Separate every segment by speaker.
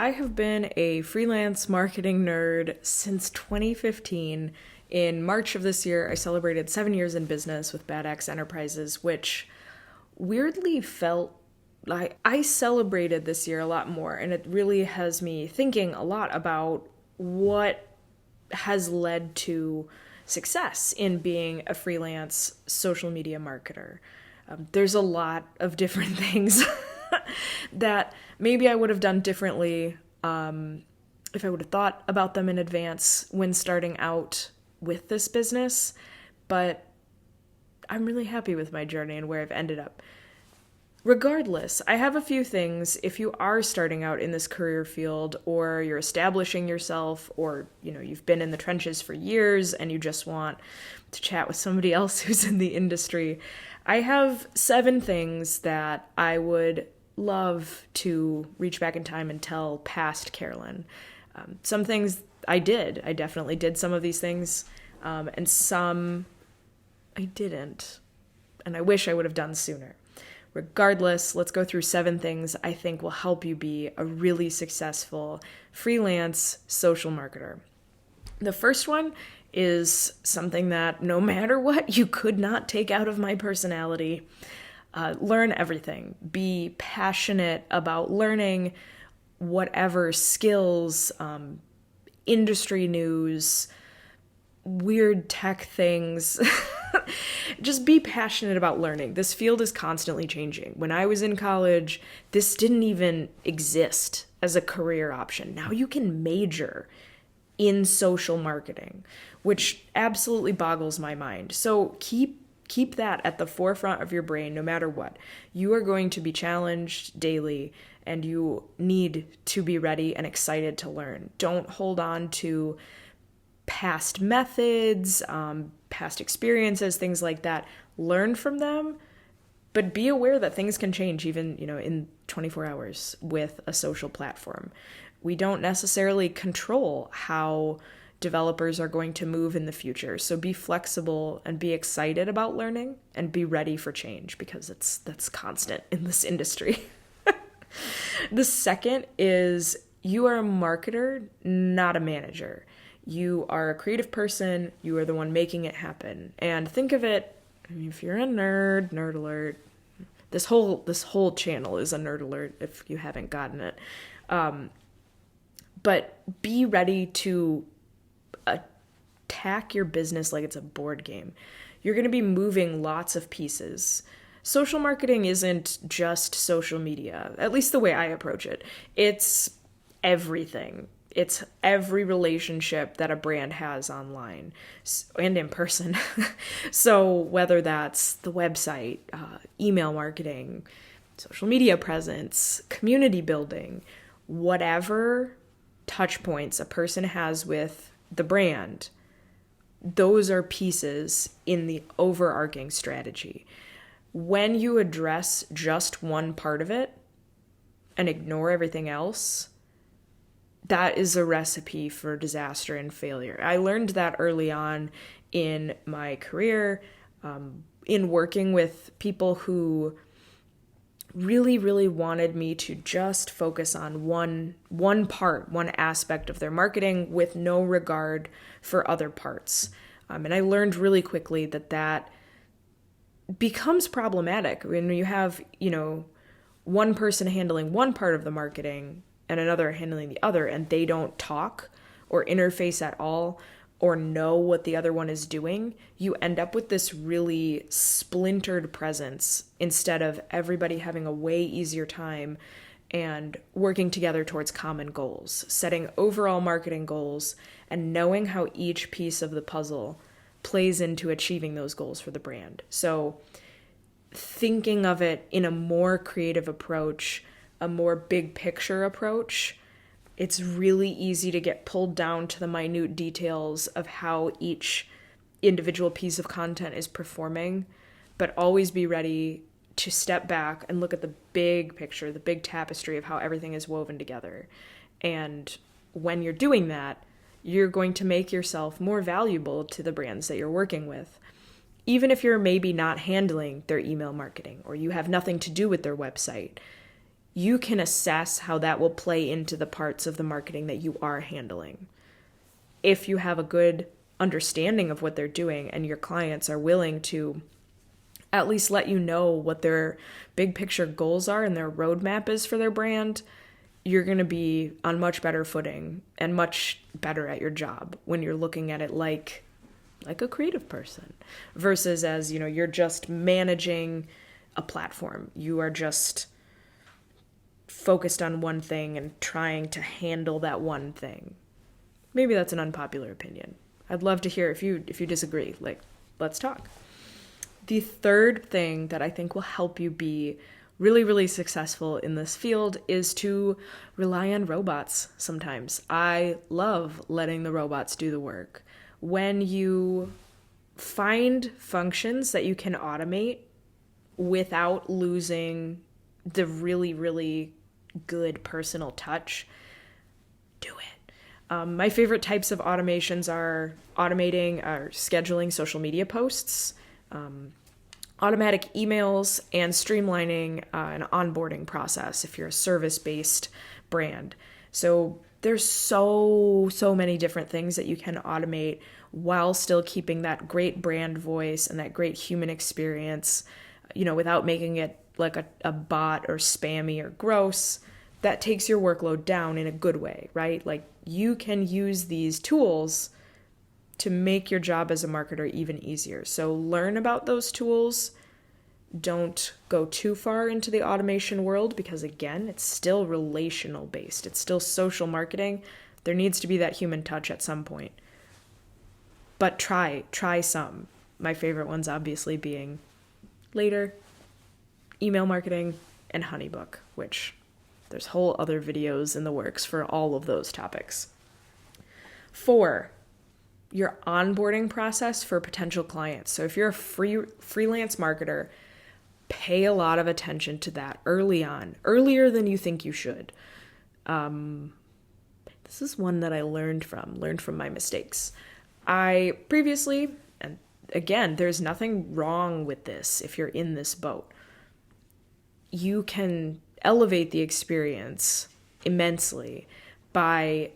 Speaker 1: I have been a freelance marketing nerd since 2015. In March of this year, I celebrated 7 years in business with Bad Axe Enterprises, which weirdly felt like I celebrated this year a lot more. And it really has me thinking a lot about what has led to success in being a freelance social media marketer. There's a lot of different things that maybe I would have done differently if I would have thought about them in advance when starting out with this business. But I'm really happy with my journey and where I've ended up. Regardless, I have a few things if you are starting out in this career field, or you're establishing yourself, or you've been in the trenches for years and you just want to chat with somebody else who's in the industry. I have 7 things that I would love to reach back in time and tell past Carolyn. Some things I did. I definitely did some of these things, and some I didn't. And I wish I would have done sooner. Regardless, let's go through 7 things I think will help you be a really successful freelance social marketer. The first one is something that no matter what, you could not take out of my personality. Learn everything. Be passionate about learning whatever skills, industry news, weird tech things. Just be passionate about learning. This field is constantly changing. When I was in college, this didn't even exist as a career option. Now you can major in social marketing, which absolutely boggles my mind. So keep that at the forefront of your brain no matter what. You are going to be challenged daily, and you need to be ready and excited to learn. Don't hold on to past methods, past experiences, things like that. Learn from them, but be aware that things can change even, in 24 hours with a social platform. We don't necessarily control how developers are going to move in the future. So be flexible and be excited about learning and be ready for change, because that's constant in this industry. The second is you are a marketer, not a manager. You are a creative person. You are the one making it happen. And think of it, if you're a nerd alert. This whole channel is a nerd alert if you haven't gotten it. But be ready to attack your business like it's a board game. You're going to be moving lots of pieces. Social marketing isn't just social media, at least the way I approach it. It's everything. It's every relationship that a brand has online and in person. So whether that's the website, email marketing, social media presence, community building, whatever touch points a person has with the brand, those are pieces in the overarching strategy. When you address just one part of it and ignore everything else, that is a recipe for disaster and failure. I learned that early on in my career, in working with people who really, really wanted me to just focus on one aspect of their marketing with no regard for other parts. And I learned really quickly that becomes problematic when you have, one person handling one part of the marketing and another handling the other, and they don't talk or interface at all or know what the other one is doing. You end up with this really splintered presence instead of everybody having a way easier time and working together towards common goals, setting overall marketing goals, and knowing how each piece of the puzzle plays into achieving those goals for the brand. So thinking of it in a more creative approach, a more big picture approach, it's really easy to get pulled down to the minute details of how each individual piece of content is performing, but always be ready to step back and look at the big picture, the big tapestry of how everything is woven together. And when you're doing that, you're going to make yourself more valuable to the brands that you're working with. Even if you're maybe not handling their email marketing or you have nothing to do with their website, you can assess how that will play into the parts of the marketing that you are handling. If you have a good understanding of what they're doing and your clients are willing to at least let you know what their big picture goals are and their roadmap is for their brand, you're going to be on much better footing and much better at your job when you're looking at it like a creative person versus as, you're just managing a platform. You are just focused on one thing and trying to handle that one thing. Maybe that's an unpopular opinion. I'd love to hear if you disagree. Let's talk. The third thing that I think will help you be really, really successful in this field is to rely on robots sometimes. I love letting the robots do the work. When you find functions that you can automate without losing the really, really good personal touch, do it. My favorite types of automations are scheduling social media posts, automatic emails, and streamlining an onboarding process if you're a service-based brand. So there's so many different things that you can automate while still keeping that great brand voice and that great human experience, without making it like a bot or spammy or gross. That takes your workload down in a good way, right? Like, you can use these tools to make your job as a marketer even easier. So learn about those tools. Don't go too far into the automation world because, again, it's still relational based. It's still social marketing. There needs to be that human touch at some point. But try some. My favorite ones obviously being Later, email marketing, and Honeybook, which there's whole other videos in the works for all of those topics. 4, your onboarding process for potential clients. So if you're a freelance marketer, pay a lot of attention to that early on, earlier than you think you should. This is one that I learned from my mistakes. I previously, and again, there's nothing wrong with this if you're in this boat. You can elevate the experience immensely by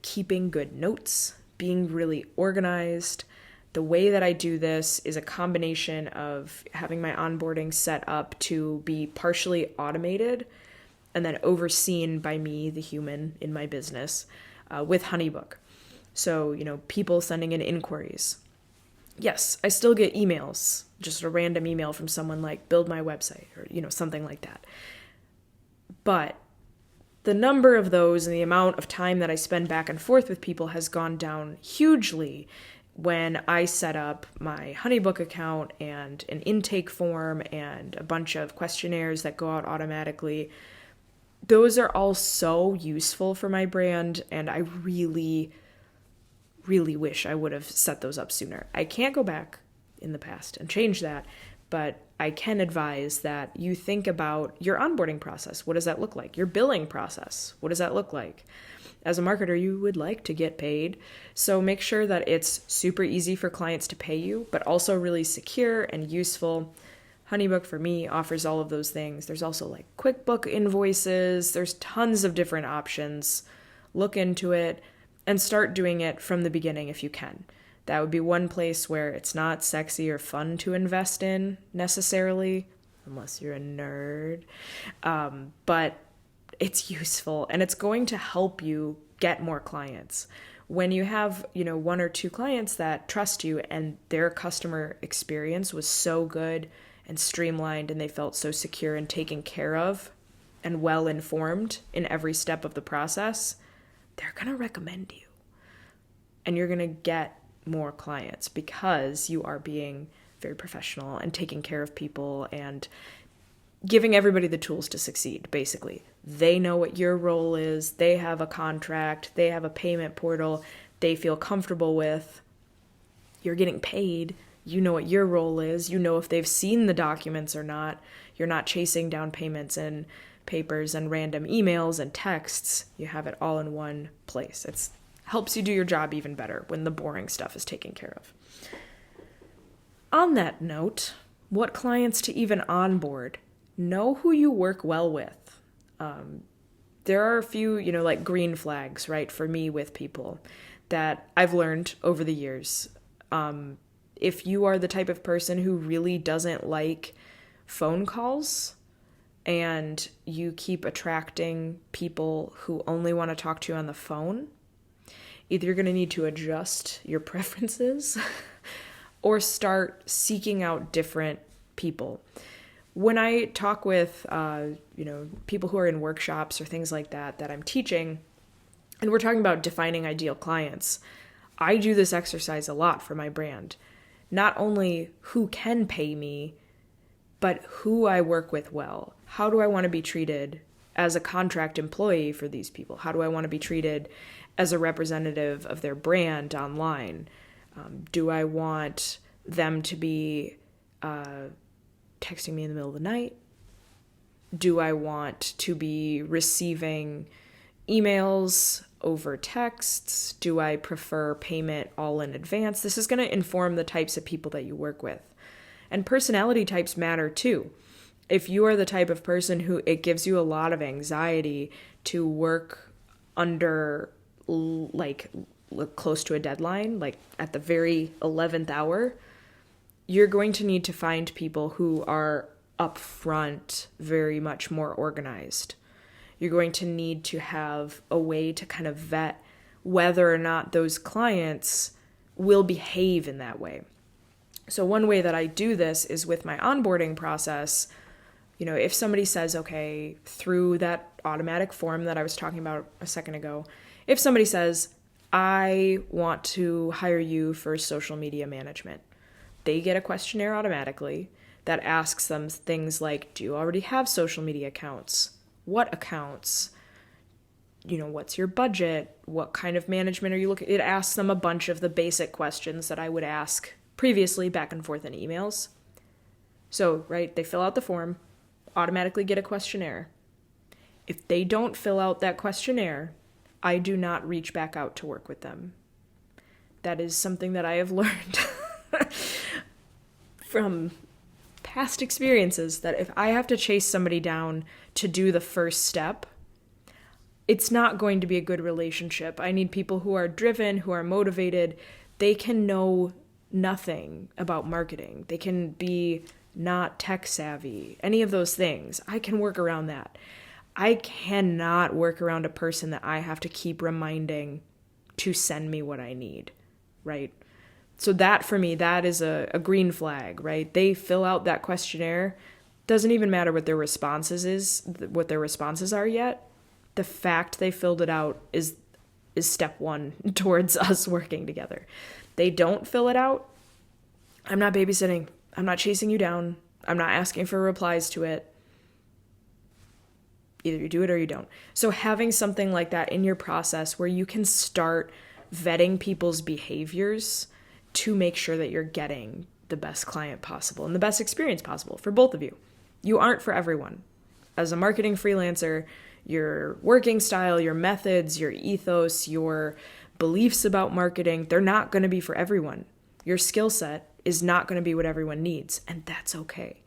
Speaker 1: keeping good notes, being really organized. The way that I do this is a combination of having my onboarding set up to be partially automated and then overseen by me, the human in my business, with Honeybook. So, people sending in inquiries. Yes, I still get emails, just a random email from someone like, build my website, or, something like that. But the number of those and the amount of time that I spend back and forth with people has gone down hugely when I set up my Honeybook account and an intake form and a bunch of questionnaires that go out automatically. Those are all so useful for my brand, and I really, really wish I would have set those up sooner. I can't go back in the past and change that, but I can advise that you think about your onboarding process. What does that look like? Your billing process. What does that look like? As a marketer, you would like to get paid, so make sure that it's super easy for clients to pay you, but also really secure and useful. Honeybook, for me, offers all of those things. There's also like QuickBook invoices. There's tons of different options. Look into it and start doing it from the beginning if you can. That would be one place where it's not sexy or fun to invest in necessarily, unless you're a nerd. But it's useful and it's going to help you get more clients. When you have, 1 or 2 clients that trust you and their customer experience was so good and streamlined and they felt so secure and taken care of and well informed in every step of the process, they're going to recommend you. And you're going to get more clients because you are being very professional and taking care of people and giving everybody the tools to succeed, basically. They know what your role is. They have a contract. They have a payment portal they feel comfortable with. You're getting paid. You know what your role is. You know if they've seen the documents or not. You're not chasing down payments and papers and random emails and texts. You have it all in one place. It helps you do your job even better when the boring stuff is taken care of. On that note, what clients to even onboard? Know who you work well with. There are a few, like green flags, right, for me with people that I've learned over the years. If you are the type of person who really doesn't like phone calls and you keep attracting people who only want to talk to you on the phone, either you're going to need to adjust your preferences or start seeking out different people. When I talk with, people who are in workshops or things like that I'm teaching, and we're talking about defining ideal clients, I do this exercise a lot for my brand. Not only who can pay me, but who I work with well. How do I want to be treated as a contract employee for these people? How do I want to be treated as a representative of their brand online? Do I want them to be texting me in the middle of the night? Do I want to be receiving emails over texts? Do I prefer payment all in advance? This is going to inform the types of people that you work with. And personality types matter too. If you are the type of person who it gives you a lot of anxiety to work under close to a deadline, like at the very 11th hour, you're going to need to find people who are upfront, very much more organized. You're going to need to have a way to kind of vet whether or not those clients will behave in that way. So one way that I do this is with my onboarding process. If somebody says, okay, through that automatic form that I was talking about a second ago, if somebody says, I want to hire you for social media management, they get a questionnaire automatically that asks them things like, do you already have social media accounts? What accounts? What's your budget? What kind of management are you looking? It asks them a bunch of the basic questions that I would ask previously back and forth in emails. So, right, they fill out the form, automatically get a questionnaire. If they don't fill out that questionnaire, I do not reach back out to work with them. That is something that I have learned from past experiences, that if I have to chase somebody down to do the first step, it's not going to be a good relationship. I need people who are driven, who are motivated. They can know nothing about marketing. They can be not tech savvy, any of those things. I can work around that. I cannot work around a person that I have to keep reminding to send me what I need, right? So that, for me, that is a green flag, right? They fill out that questionnaire. Doesn't even matter what their responses are yet. The fact they filled it out is step one towards us working together. They don't fill it out, I'm not babysitting. I'm not chasing you down. I'm not asking for replies to it. Either you do it or you don't. So having something like that in your process where you can start vetting people's behaviors to make sure that you're getting the best client possible and the best experience possible for both of you. You aren't for everyone. As a marketing freelancer, your working style, your methods, your ethos, your beliefs about marketing, they're not going to be for everyone. Your skill set is not going to be what everyone needs, and that's okay.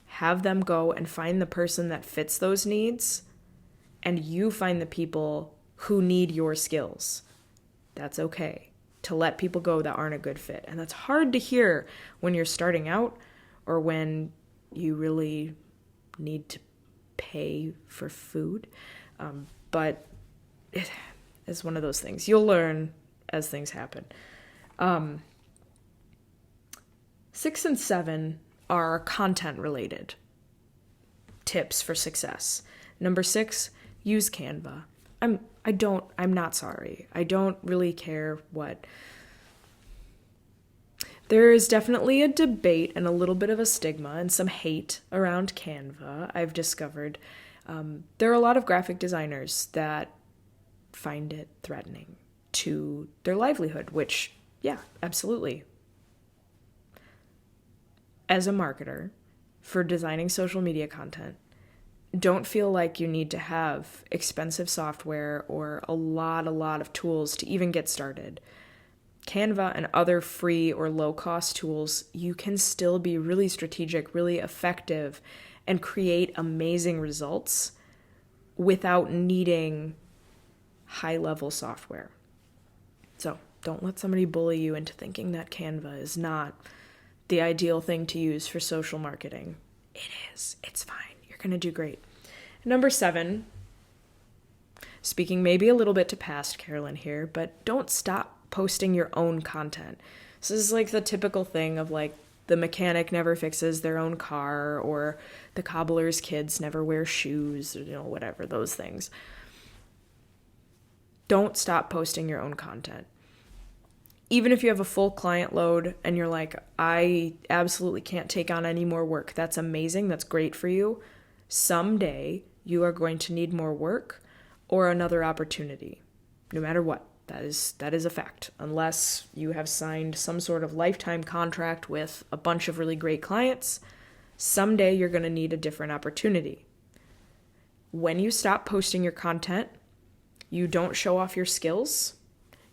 Speaker 1: Have them go and find the person that fits those needs, and you find the people who need your skills. That's okay. To let people go that aren't a good fit. And that's hard to hear when you're starting out or when you really need to pay for food. But it is one of those things. You'll learn as things happen. 6 and 7 are content related tips for success. Number 6, use Canva. I'm not sorry. I don't really care what. There is definitely a debate and a little bit of a stigma and some hate around Canva, I've discovered. There are a lot of graphic designers that find it threatening to their livelihood, which, yeah, absolutely. As a marketer, for designing social media content, don't feel like you need to have expensive software or a lot of tools to even get started. Canva and other free or low-cost tools, you can still be really strategic, really effective, and create amazing results without needing high-level software. So don't let somebody bully you into thinking that Canva is not the ideal thing to use for social marketing. It is. It's fine. You're going to do great. Number 7, speaking maybe a little bit to past Carolyn here, but don't stop posting your own content. This is like the typical thing of like the mechanic never fixes their own car, or the cobbler's kids never wear shoes, or, whatever, those things. Don't stop posting your own content. Even if you have a full client load and you're like, I absolutely can't take on any more work. That's amazing. That's great for you. Someday you are going to need more work or another opportunity, no matter what. That is a fact. Unless you have signed some sort of lifetime contract with a bunch of really great clients, someday you're going to need a different opportunity. When you stop posting your content, you don't show off your skills,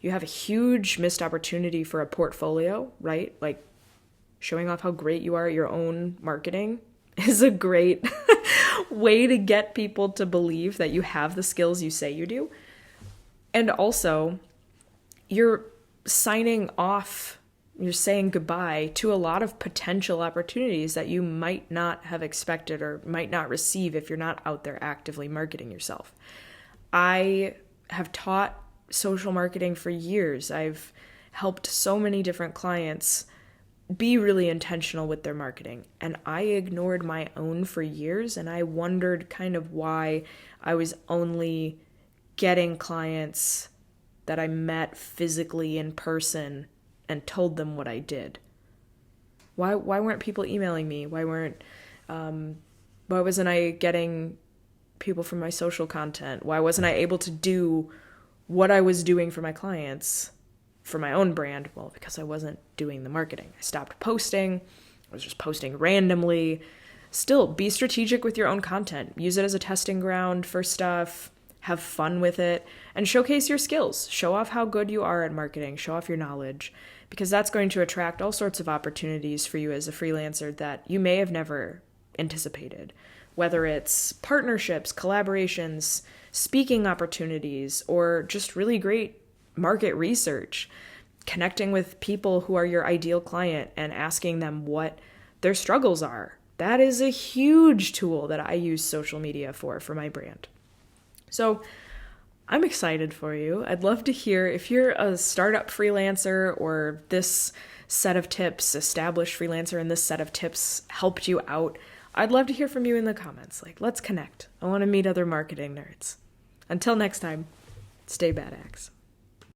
Speaker 1: you have a huge missed opportunity for a portfolio, right? Like showing off how great you are at your own marketing is a great way to get people to believe that you have the skills you say you do. And also, you're signing off, you're saying goodbye to a lot of potential opportunities that you might not have expected or might not receive if you're not out there actively marketing yourself. I have taught social marketing for years. I've helped so many different clients be really intentional with their marketing, and I ignored my own for years, and I wondered kind of why I was only getting clients that I met physically in person and told them what I did. Why weren't people emailing me? Why wasn't I getting people from my social content? Why wasn't I able to do what I was doing for my clients for my own brand? Well, because I wasn't doing the marketing. I stopped posting. I was just posting randomly. Still, be strategic with your own content. Use it as a testing ground for stuff. Have fun with it, and showcase your skills. Show off how good you are at marketing. Show off your knowledge, because that's going to attract all sorts of opportunities for you as a freelancer that you may have never anticipated, whether it's partnerships, collaborations, speaking opportunities, or just really great market research, connecting with people who are your ideal client and asking them what their struggles are. That is a huge tool that I use social media for my brand. So I'm excited for you. I'd love to hear if you're a startup freelancer or this set of tips, established freelancer, and this set of tips helped you out. I'd love to hear from you in the comments. Like, let's connect. I want to meet other marketing nerds. Until next time, stay badass.